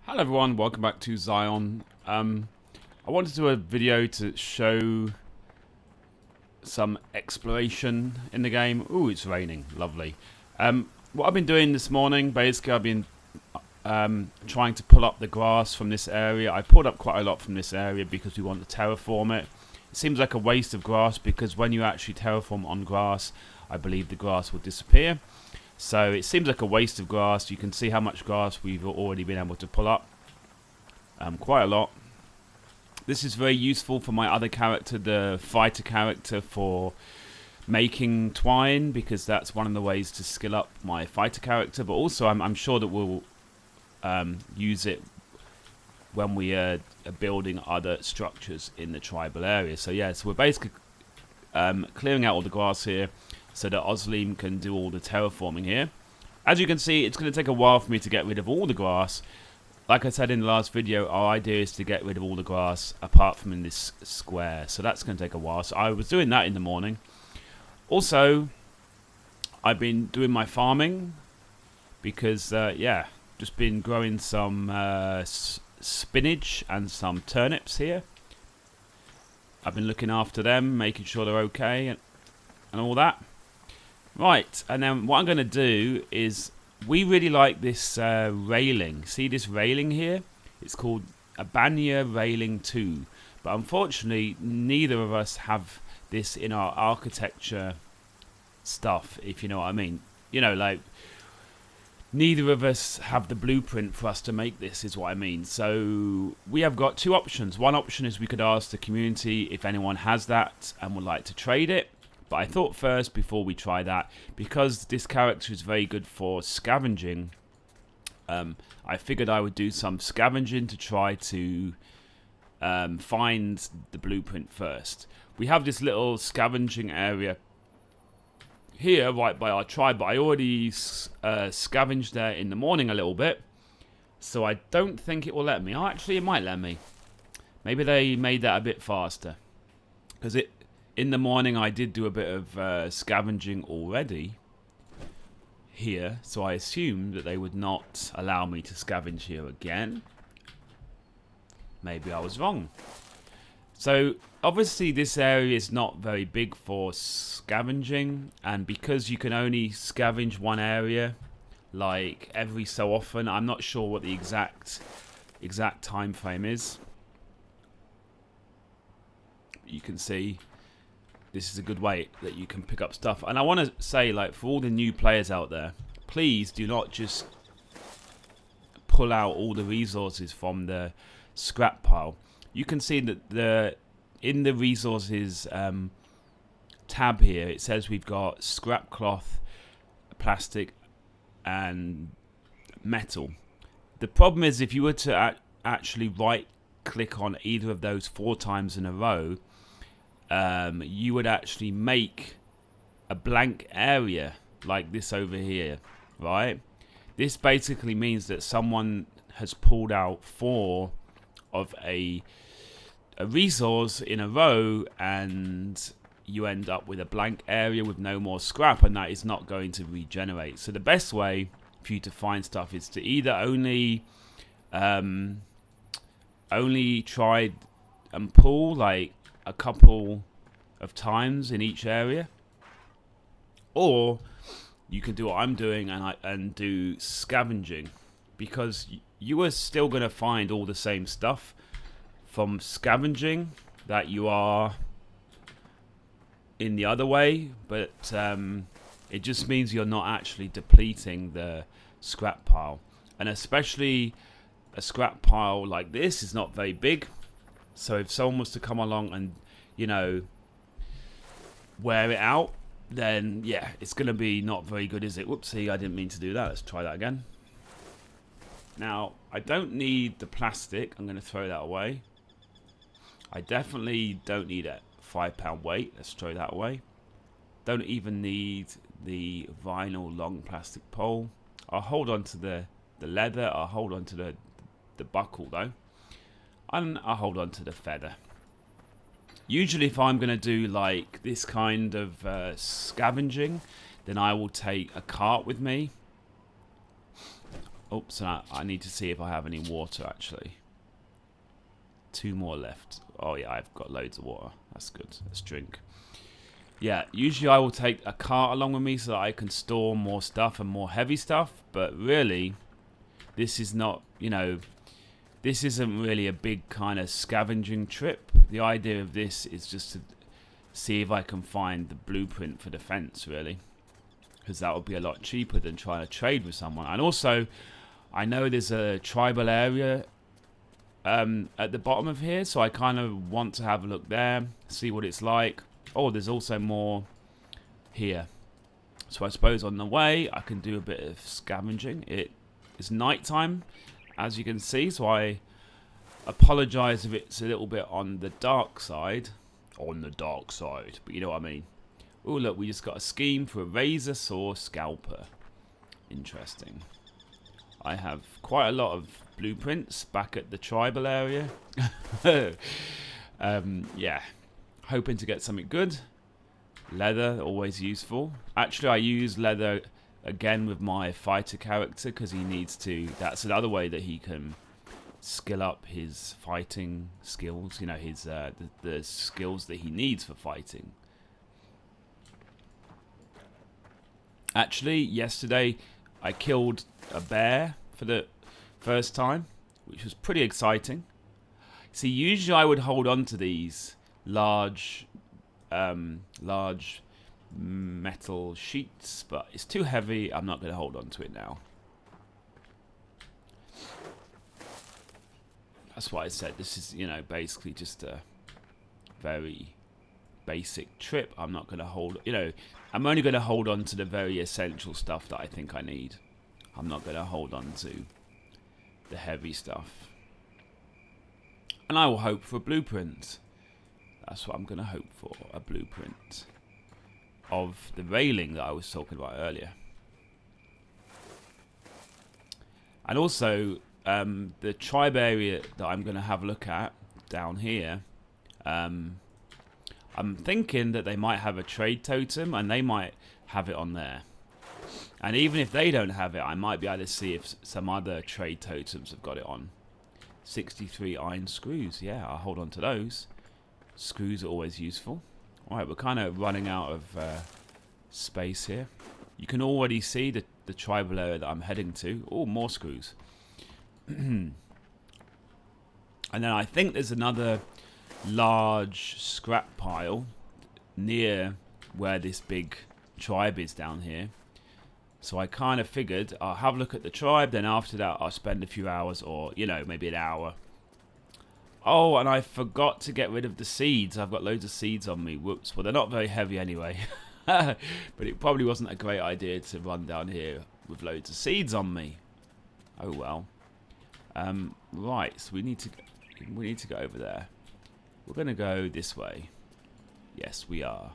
Hello everyone, welcome back to Xsyon. I wanted to do a video to show some exploration in the game. Ooh, it's raining, lovely. What I've been doing this morning, basically I've been trying to pull up the grass from this area. I pulled up quite a lot from this area because we want to terraform it. It seems like a waste of grass because when you actually terraform on grass, I believe the grass will disappear. So it seems like a waste of grass. You can see how much grass we've already been able to pull up. Quite a lot. This is very useful for my other character, the fighter character, for making twine, because that's one of the ways to skill up my fighter character. But also I'm sure that we'll use it when we are building other structures in the tribal area. So yeah, so we're basically clearing out all the grass here so that Oslim can do all the terraforming here. As you can see, it's going to take a while for me to get rid of all the grass. Like I said in the last video, our idea is to get rid of all the grass apart from in this square. So that's going to take a while. So I was doing that in the morning. Also, I've been doing my farming because, yeah, just been growing some spinach and some turnips here. I've been looking after them, making sure they're okay and all that. Right, and then what I'm going to do is, we really like this railing. See this railing here? It's called a Banya Railing 2. But unfortunately, neither of us have this in our architecture stuff, if you know what I mean. You know, like, neither of us have the blueprint for us to make this, is what I mean. So we have got two options. One option is we could ask the community if anyone has that and would like to trade it. But I thought first, before we try that, because this character is very good for scavenging, I figured I would do some scavenging to try to find the blueprint first. We have this little scavenging area here right by our tribe, but I already scavenged there in the morning a little bit, so I don't think it will let me. Oh, actually it might let me. Maybe they made that a bit faster, because in the morning I did do a bit of scavenging already here, so I assumed that they would not allow me to scavenge here again. Maybe I was wrong. So obviously this area is not very big for scavenging, and because you can only scavenge one area like every so often, I'm not sure what the exact time frame is. You can see this is a good way that you can pick up stuff. And I want to say, like, for all the new players out there, please do not just pull out all the resources from the scrap pile. You can see that in the resources tab here, it says we've got scrap cloth, plastic, and metal. The problem is, if you were to actually right click on either of those 4 times in a row, you would actually make a blank area like this over here, right? This basically means that someone has pulled out 4 of a resource in a row, and you end up with a blank area with no more scrap, and that is not going to regenerate. So the best way for you to find stuff is to either only try and pull like a couple of times in each area, or you can do what I'm doing and do scavenging, because you are still going to find all the same stuff from scavenging that you are in the other way, but it just means you're not actually depleting the scrap pile. And especially a scrap pile like this is not very big, so if someone was to come along and, you know, wear it out, then yeah, it's going to be not very good, is it? Whoopsie, I didn't mean to do that. Let's try that again. Now, I don't need the plastic. I'm going to throw that away. I definitely don't need a £5 weight. Let's throw that away. Don't even need the vinyl long plastic pole. I'll hold on to the leather. I'll hold on to the buckle though. And I'll hold on to the feather. Usually if I'm going to do like this kind of scavenging, then I will take a cart with me. Oops, I need to see if I have any water, actually. 2 more left. Oh, yeah, I've got loads of water. That's good. Let's drink. Yeah, usually I will take a cart along with me so that I can store more stuff and more heavy stuff. But really, this is not, you know, this isn't really a big kind of scavenging trip. The idea of this is just to see if I can find the blueprint for the fence, really. Because that would be a lot cheaper than trying to trade with someone. And also, I know there's a tribal area at the bottom of here, so I kind of want to have a look there, see what it's like. Oh, there's also more here. So I suppose on the way, I can do a bit of scavenging. It is nighttime, as you can see, so I apologize if it's a little bit on the dark side. On the dark side, but you know what I mean. Oh, look, we just got a scheme for a razor saw scalper. Interesting. I have quite a lot of blueprints back at the tribal area. Yeah. Hoping to get something good. Leather, always useful. Actually, I use leather again with my fighter character because he needs to. That's another way that he can skill up his fighting skills. You know, his the skills that he needs for fighting. Actually, yesterday I killed a bear for the first time, which was pretty exciting. See, usually I would hold on to these large metal sheets, but it's too heavy. I'm not going to hold on to it now. That's why I said this is, you know, basically just a very basic trip. I'm not going to hold, you know, I'm only going to hold on to the very essential stuff that I think I need. I'm not going to hold on to the heavy stuff. And I will hope for a blueprint. That's what I'm going to hope for, a blueprint of the railing that I was talking about earlier. And also, the tribe area that I'm going to have a look at down here, I'm thinking that they might have a trade totem and they might have it on there. And even if they don't have it, I might be able to see if some other trade totems have got it on. 63 iron screws. Yeah, I'll hold on to those. Screws are always useful. Alright, we're kind of running out of space here. You can already see the tribal area that I'm heading to. Oh, more screws. And then I think there's another large scrap pile near where this big tribe is down here. So I kind of figured I'll have a look at the tribe, then after that I'll spend a few hours, or, you know, maybe an hour. Oh, and I forgot to get rid of the seeds. I've got loads of seeds on me. Whoops. Well, they're not very heavy anyway. But it probably wasn't a great idea to run down here with loads of seeds on me. Oh well. Right, so we need to go over there. We're going to go this way. Yes, we are.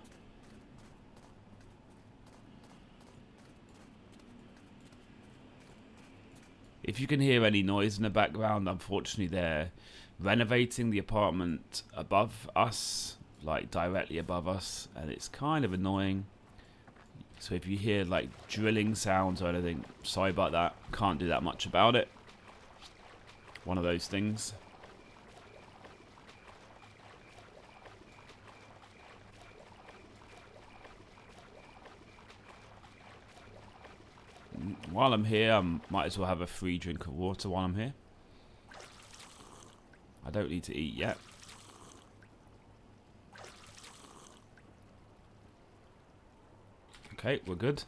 If you can hear any noise in the background, unfortunately they're renovating the apartment above us, like directly above us, and it's kind of annoying. So if you hear like drilling sounds or anything, sorry about that. Can't do that much about it. One of those things. While I'm here, I might as well have a free drink of water while I'm here. I don't need to eat yet. Okay, we're good.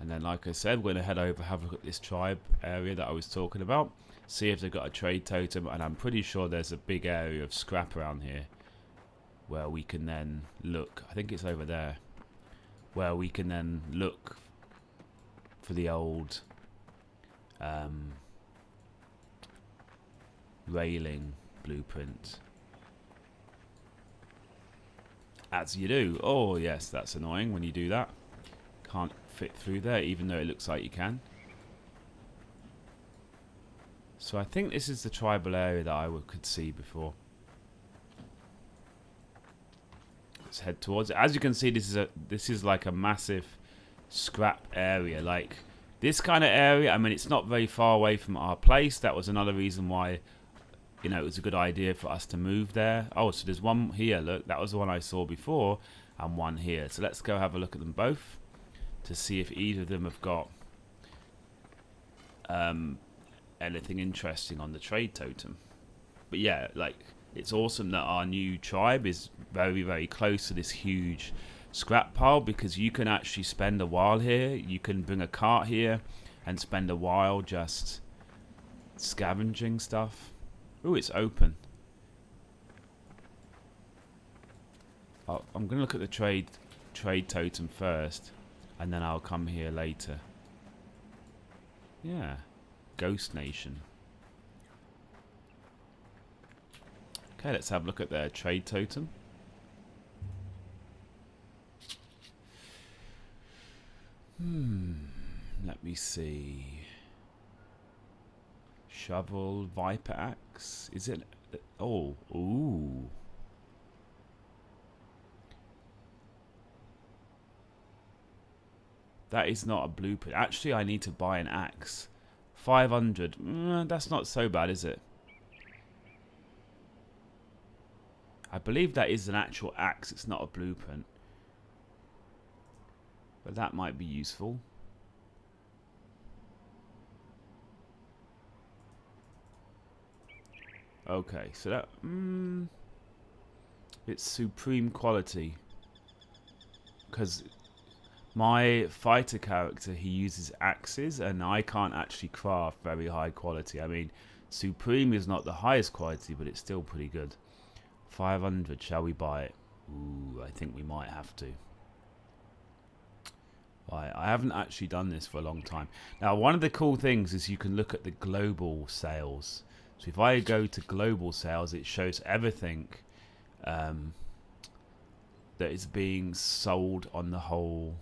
And then, like I said, we're going to head over, have a look at this tribe area that I was talking about. See if they've got a trade totem. And I'm pretty sure there's a big area of scrap around here where we can then look. I think it's over there. Where we can then look for the old railing blueprint. As you do. Oh, yes, that's annoying when you do that. Can't fit through there, even though it looks like you can. So I think this is the tribal area that I could see before. Let's head towards it. As you can see, this is like a massive scrap area. Like This kind of area, I mean, it's not very far away from our place. That was another reason why, you know, it was a good idea for us to move there. Oh, so there's one here. Look, that was the one I saw before, and one here. So let's go have a look at them both to see if either of them have got anything interesting on the trade totem. But yeah, like, it's awesome that our new tribe is very, very close to this huge scrap pile, because you can actually spend a while here. You can bring a cart here and spend a while just scavenging stuff. Ooh, it's open. Oh, I'm gonna look at the trade totem first, and then I'll come here later. Yeah, Ghost Nation. Okay, let's have a look at their trade totem. Let me see. Shovel, Viper Axe. Is it? Oh, ooh. That is not a blueprint. Actually, I need to buy an axe. 500. That's not so bad, is it? I believe that is an actual axe. It's not a blueprint. But that might be useful. Okay, so that it's supreme quality, because my fighter character, he uses axes, and I can't actually craft very high quality. I mean, supreme is not the highest quality, but it's still pretty good. 500. Shall we buy it? Ooh, I think we might have to. Right, I haven't actually done this for a long time. Now, one of the cool things is you can look at the global sales. So if I go to global sales, it shows everything that is being sold on the whole,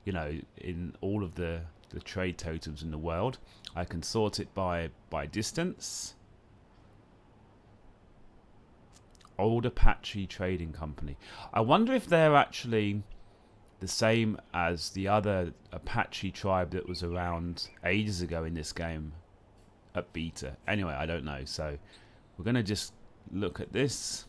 you know, in all of the trade totems in the world. I can sort it by distance. Old Apache Trading Company. I wonder if they're actually the same as the other Apache tribe that was around ages ago in this game at beta. Anyway, I don't know. So we're going to just look at this.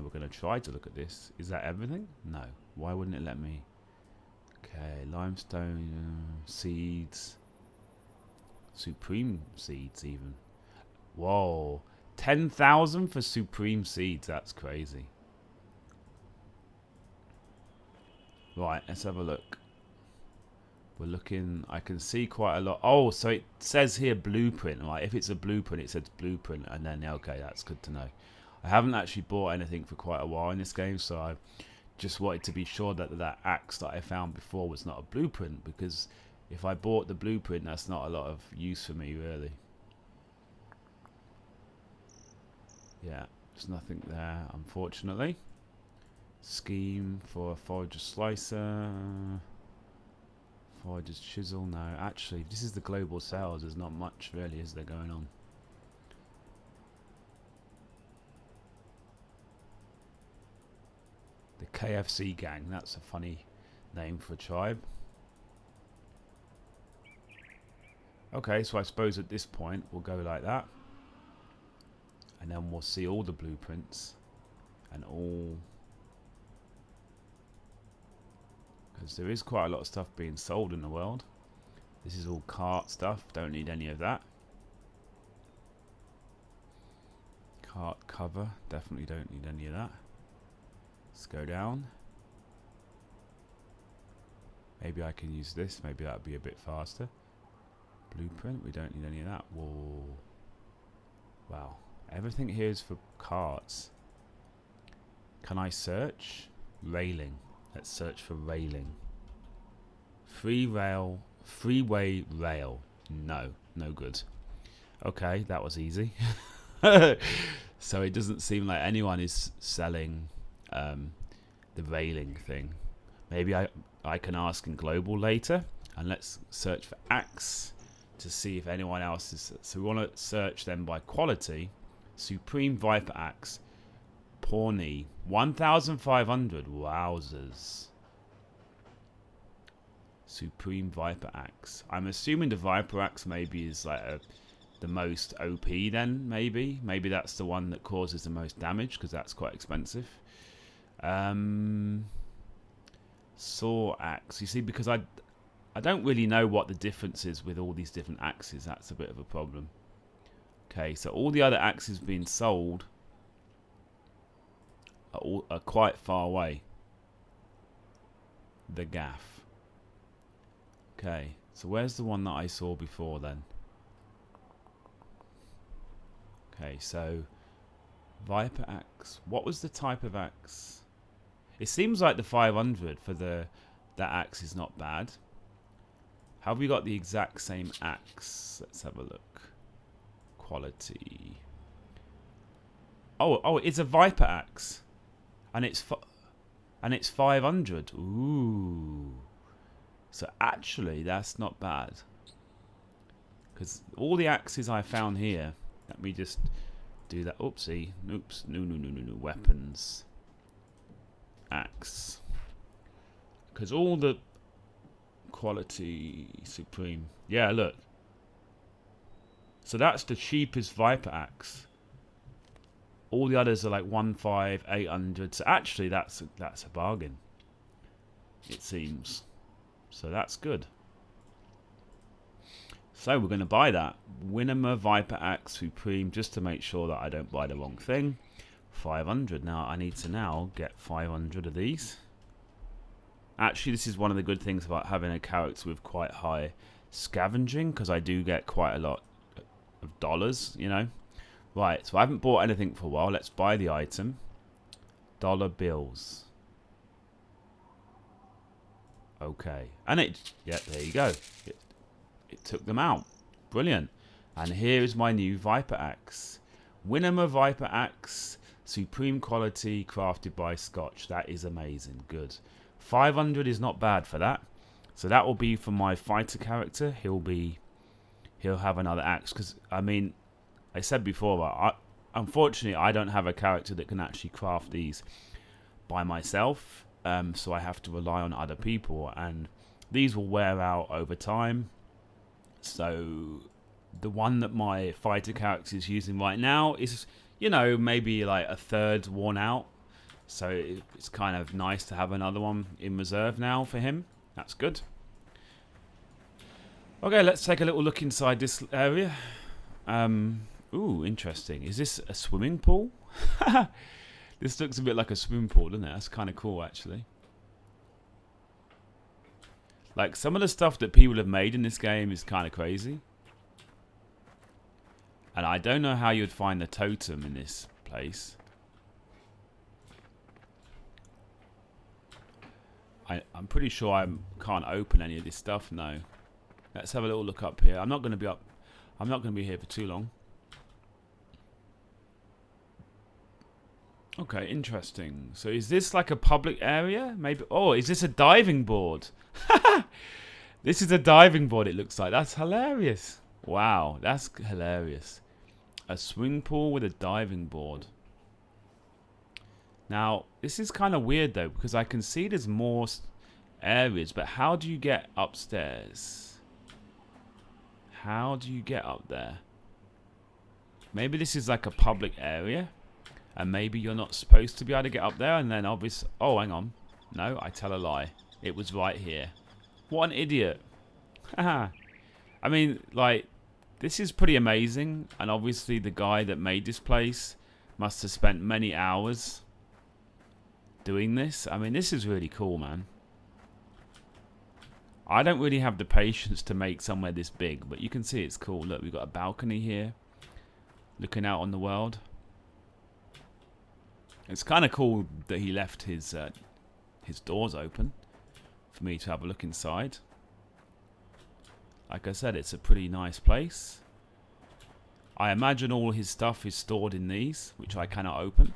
We're going to try to look at this. Is that everything? No. Why wouldn't it let me? Okay, limestone seeds. Supreme seeds even. Whoa. 10,000 for supreme seeds. That's crazy. Right, let's have a look. We're looking. I can see quite a lot. Oh, so it says here blueprint. Right, if it's a blueprint, it says blueprint, and then okay, that's good to know. I haven't actually bought anything for quite a while in this game, so I just wanted to be sure that that axe that I found before was not a blueprint, because if I bought the blueprint, that's not a lot of use for me, really. Yeah, there's nothing there, unfortunately. Scheme for a forager slicer. Forager's chisel. No, actually, this is the global sales. There's not much, really, is there, going on? The KFC gang. That's a funny name for a tribe. Okay, so I suppose at this point we'll go like that, and then we'll see all the blueprints and all, because there is quite a lot of stuff being sold in the world. This is all cart stuff. Don't need any of that. Cart cover. Definitely don't need any of that. Let's go down. Maybe I can use this. Maybe that would be a bit faster. Blueprint. We don't need any of that. Whoa. Wow. Everything here is for carts. Can I search? Railing. Let's search for railing. Freeway rail. No. No good. Okay, that was easy. So it doesn't seem like anyone is selling the railing thing. Maybe I can ask in global later. And let's search for axe to see if anyone else is. So we want to search them by quality. Supreme Viper Axe. Pawnee. 1,500. Wowzers. Supreme Viper Axe. I'm assuming the Viper Axe maybe is like the most OP then, maybe. Maybe that's the one that causes the most damage, because that's quite expensive. Saw Axe. You see, because I don't really know what the difference is with all these different axes. That's a bit of a problem. Okay, so all the other axes being sold are quite far away. The gaff. Okay, so where's the one that I saw before then? Okay, so Viper Axe. What was the type of axe? It seems like the 500 for that axe is not bad. Have we got the exact same axe? Let's have a look. Quality. Oh, it's a Viper Axe, and it's 500. Ooh. So actually, that's not bad. Because all the axes I found here. Let me just do that. Oopsie. Oops. No. Weapons. Axe. Because all the quality supreme. Yeah, look. So that's the cheapest Viper Axe. All the others are like 1,500, 800. So actually, that's a bargain. It seems. So that's good. So we're going to buy that Winema Viper Axe Supreme just to make sure that I don't buy the wrong thing. 500. Now I need to now get 500 of these. Actually, this is one of the good things about having a character with quite high scavenging, because I do get quite a lot of dollars, you know. Right, so I haven't bought anything for a while. Let's buy the item. Dollar bills. Okay. And yeah, there you go. It took them out. Brilliant. And here is my new Viper Axe. Winema Viper Axe. Supreme quality, crafted by Scotch. That is amazing. Good. 500 is not bad for that. So that will be for my fighter character. He'll have another axe. Because, I mean, I said before, unfortunately, I don't have a character that can actually craft these by myself. So I have to rely on other people. And these will wear out over time. So the one that my fighter character is using right now is, you know, maybe like a third worn out. So it's kind of nice to have another one in reserve now for him. That's good. Okay, let's take a little look inside this area. Ooh, interesting. Is this a swimming pool? This looks a bit like a swimming pool, doesn't it? That's kind of cool, actually. Like, some of the stuff that people have made in this game is kind of crazy. And I don't know how you'd find the totem in this place. I'm pretty sure I can't open any of this stuff, no. Let's have a little look up here. I'm not going to be here for too long. Okay, interesting. So is this like a public area? Maybe. Oh, is this a diving board? This is a diving board, it looks like. That's hilarious. Wow, that's hilarious. A swimming pool with a diving board. Now, this is kind of weird though, because I can see there's more areas, but how do you get upstairs? How do you get up there? Maybe this is like a public area, and maybe you're not supposed to be able to get up there, and then obviously... Oh, hang on. No, I tell a lie. It was right here. What an idiot. Haha. I mean, like, this is pretty amazing, and obviously the guy that made this place must have spent many hours doing this. I mean, this is really cool, man. I don't really have the patience to make somewhere this big, but you can see it's cool. Look, we've got a balcony here, looking out on the world. It's kind of cool that he left his doors open for me to have a look inside. Like I said, it's a pretty nice place. I imagine all his stuff is stored in these, which I cannot open.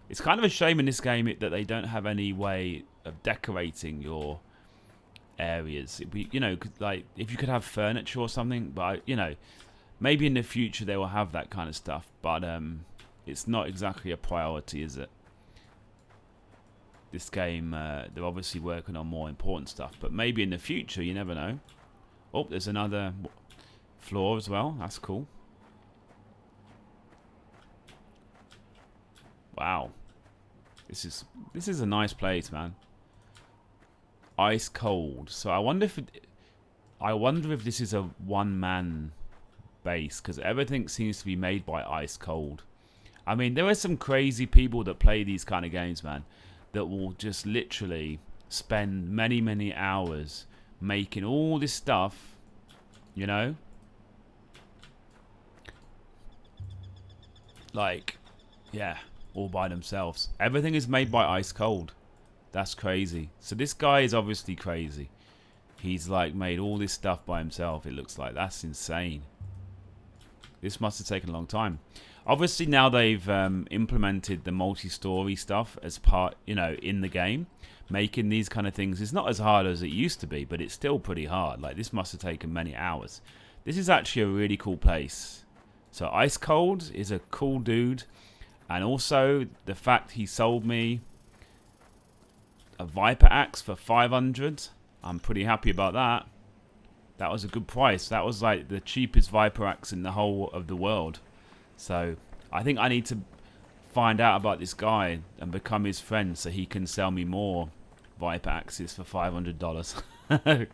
It's kind of a shame in this game that they don't have any way of decorating your areas. It'd be, you know, like if you could have furniture or something, but you know, maybe in the future they will have that kind of stuff. But It's not exactly a priority, is it? This game, they're obviously working on more important stuff, but maybe in the future, you never know. Oh, there's another floor as well. That's cool. Wow. This is a nice place, man. Ice cold. So I wonder if this is a one-man base, because everything seems to be made by ice cold. I mean, there are some crazy people that play these kind of games, man, that will just literally spend many, many hours making all this stuff, you know? Like, yeah, all by themselves. Everything is made by ice cold. That's crazy. So this guy is obviously crazy. He's like made all this stuff by himself, it looks like. That's insane. This must have taken a long time. Obviously now they've implemented the multi-story stuff as part, you know, in the game. Making these kind of things is not as hard as it used to be, but it's still pretty hard. Like, this must have taken many hours. This is actually a really cool place. So Ice Cold is a cool dude. And also the fact he sold me a Viper axe for 500. I'm pretty happy about that. That was a good price. That was like the cheapest Viper axe in the whole of the world. So I think I need to find out about this guy and become his friend so he can sell me more Viper axes for $500.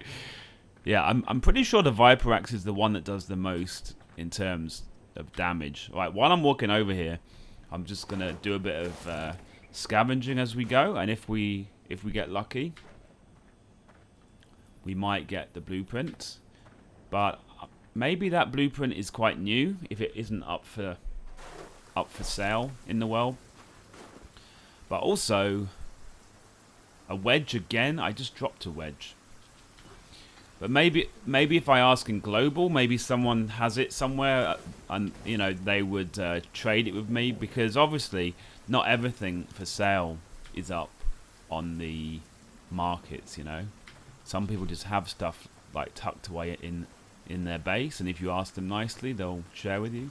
Yeah, I'm pretty sure the Viper axe is the one that does the most in terms of damage. Right, while I'm walking over here, I'm just gonna do a bit of scavenging as we go, and if we get lucky, we might get the blueprint. But maybe that blueprint is quite new if it isn't up for sale in the world. But also a wedge again. I just dropped a wedge. But maybe if I ask in global, maybe someone has it somewhere, and you know, they would trade it with me, because obviously not everything for sale is up on the markets, you know. Some people just have stuff like tucked away in their base, and if you ask them nicely, they'll share with you.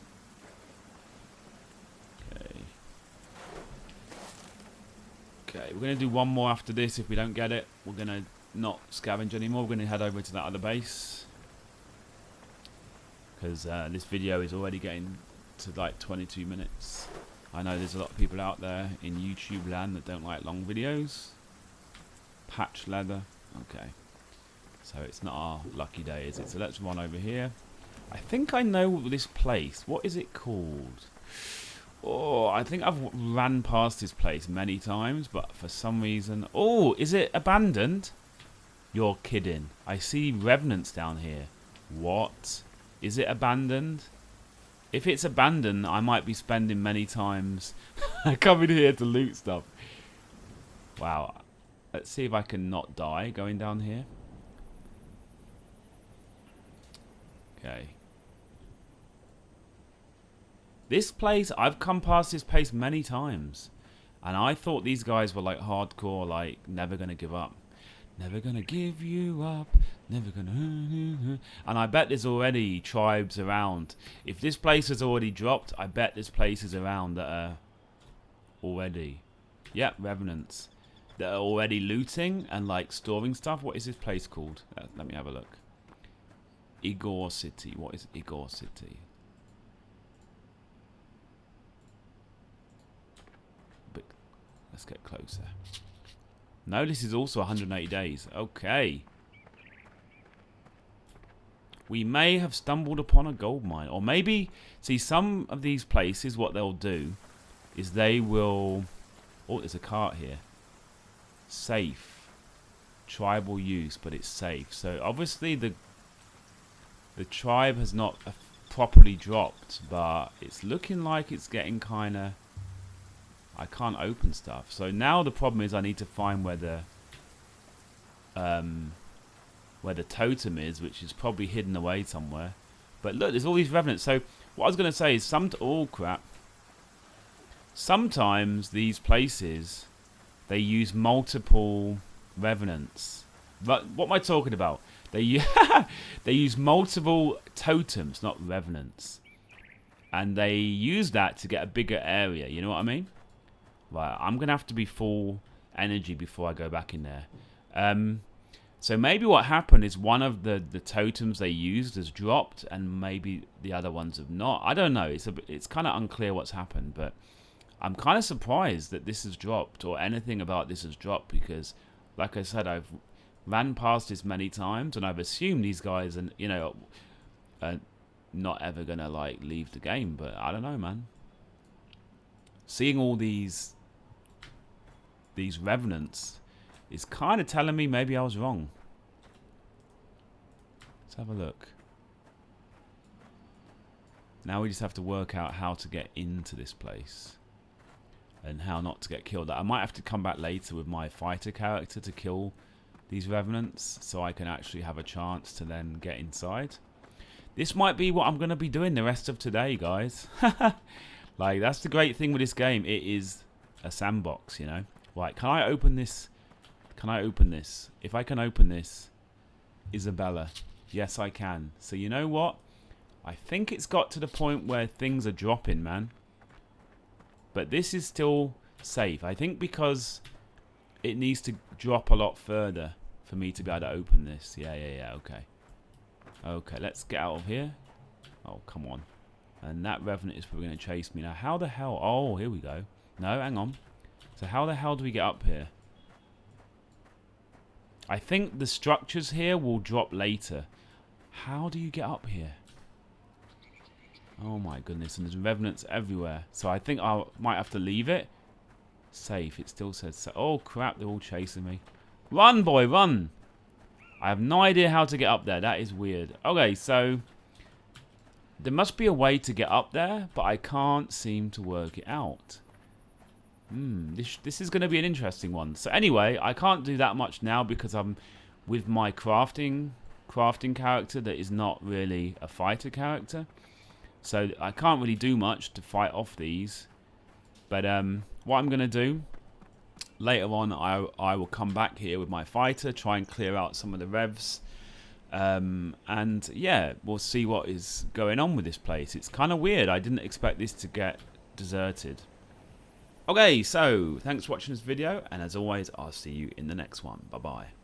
Okay, we're going to do one more after this. If we don't get it, we're going to not scavenge anymore. We're going to head over to that other base, because this video is already getting to like 22 minutes. I know there's a lot of people out there in YouTube land that don't like long videos. Patch leather. Okay. So it's not our lucky day, is it? So let's run over here. I think I know this place. What is it called? Oh, I think I've ran past this place many times, but for some reason... Oh, is it abandoned? You're kidding. I see revenants down here. What? Is it abandoned? If it's abandoned, I might be spending many times coming here to loot stuff. Wow. Let's see if I can not die going down here. Okay. This place, I've come past this place many times. And I thought these guys were like hardcore, like never gonna give up. Never gonna give you up. Never gonna... And I bet there's already tribes around. If this place has already dropped, I bet there's places around that are already... Yep, revenants. That are already looting and like storing stuff. What is this place called? Let me have a look. Igor City. What is Igor City? But let's get closer. No, this is also 180 days. Okay. We may have stumbled upon a gold mine. Or maybe, see, some of these places, what they'll do is they will... Oh, there's a cart here. Safe. Tribal use, but it's safe. So obviously the tribe has not properly dropped, but it's looking like it's getting kind of... I can't open stuff. So now the problem is I need to find where the totem is, which is probably hidden away somewhere. But look, there's all these revenants. So what I was going to say is oh crap. Sometimes these places, they use multiple revenants. But what am I talking about? They use multiple totems, not revenants. and they use that to get a bigger area. You know what I mean? Right, I'm going to have to be full energy before I go back in there. So maybe what happened is one of the totems they used has dropped, and maybe the other ones have not. I don't know. It's kind of unclear what's happened, but I'm kind of surprised that this has dropped, or anything about this has dropped, because, like I said, I've ran past this many times, and I've assumed these guys are, you know, not ever gonna like leave the game. But I don't know, man. Seeing all these revenants is kind of telling me maybe I was wrong. Let's have a look. Now we just have to work out how to get into this place and how not to get killed. I might have to come back later with my fighter character to kill these revenants so I can actually have a chance to then get inside. This might be what I'm going to be doing the rest of today, guys. Like, that's the great thing with this game. It is a sandbox, you know. Right, can I open this? Can I open this? If I can open this, Isabella. Yes, I can. So you know what? I think it's got to the point where things are dropping, man. But this is still safe. I think because it needs to drop a lot further for me to be able to open this. Yeah, okay. Okay, let's get out of here. Oh, come on. And that revenant is probably going to chase me. Now, how the hell? Oh, here we go. No, hang on. So how the hell do we get up here? I think the structures here will drop later. How do you get up here? Oh my goodness, and there's revenants everywhere. So I think I might have to leave it. Safe, it still says so. Oh crap, they're all chasing me. Run, boy, run! I have no idea how to get up there. That is weird. Okay, so there must be a way to get up there, but I can't seem to work it out. This is going to be an interesting one. So anyway, I can't do that much now because I'm with my crafting character that is not really a fighter character. So I can't really do much to fight off these. But what I'm going to do, later on I will come back here with my fighter, try and clear out some of the revs. And yeah, we'll see what is going on with this place. It's kind of weird. I didn't expect this to get deserted. Okay, so thanks for watching this video, and as always, I'll see you in the next one. Bye-bye.